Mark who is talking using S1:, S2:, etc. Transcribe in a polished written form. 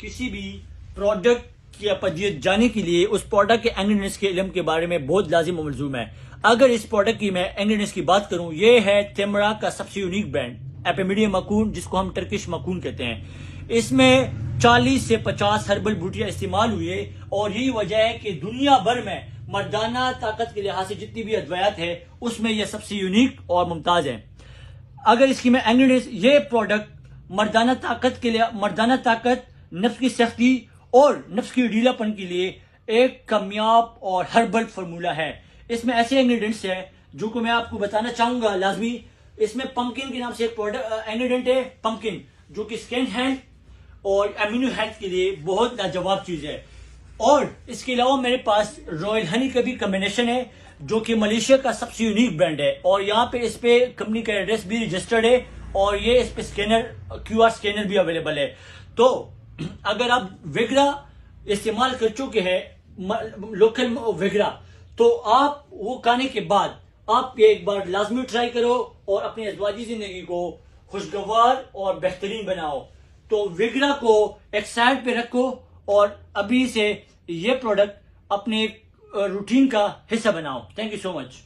S1: किसी भी प्रोडक्ट की अपजियत जाने के लिए उस प्रोडक्ट के इंग्रेडिएंट्स के इल्म के बारे में बहुत लाजिम और मलजूम है। अगर इस प्रोडक्ट की मैं इंग्रेडिएंट्स की बात करूं, ये है तेमरा का सबसे यूनिक ब्रांड एपिमिडियम मकून, जिसको हम टर्किश मकून कहते हैं। इसमें 40 से 50 हर्बल बूटियां इस्तेमाल हुई है और यही वजह है कि दुनिया भर में मर्दाना ताकत के लिहाज से जितनी भी अद्वैत है उसमें यह सबसे यूनिक और मुमताज है। अगर इसकी मैं इंग्रेडिएंट्स, ये प्रोडक्ट मर्दाना ताकत के लिए, मर्दाना ताकत, नफ्स की सख्ती और नफ्स की ढीलापन के लिए एक कामयाब और हर्बल फार्मूला है। इसमें ऐसे इंग्रेडिएंट्स है जो को मैं आपको बताना चाहूंगा लाजमी। इसमें पंपकिन के नाम से एक प्रोडक्ट इंग्रेडिएंट है, पंपकिन, जो कि स्किन हेल्थ और एम्यूनो हेल्थ के लिए बहुत लाजवाब चीज है। और इसके अलावा मेरे पास रॉयल हनी का भी कॉम्बिनेशन है, जो कि मलेशिया का सबसे यूनिक ब्रांड है और यहाँ पे इस पे कंपनी का एड्रेस भी रजिस्टर्ड है और ये इस पे स्कैनर, QR स्कैनर भी अवेलेबल है। तो अगर आप विग्रा इस्तेमाल कर चुके हैं, लोकल विग्रा, तो आप वो खाने के बाद आप ये एक बार लाजमी ट्राई करो और अपनी अज़वाजी जिंदगी को खुशगवार और बेहतरीन बनाओ। तो विग्रा को एक साइड पे रखो और अभी से ये प्रोडक्ट अपने रूटीन का हिस्सा बनाओ। Thank you so much.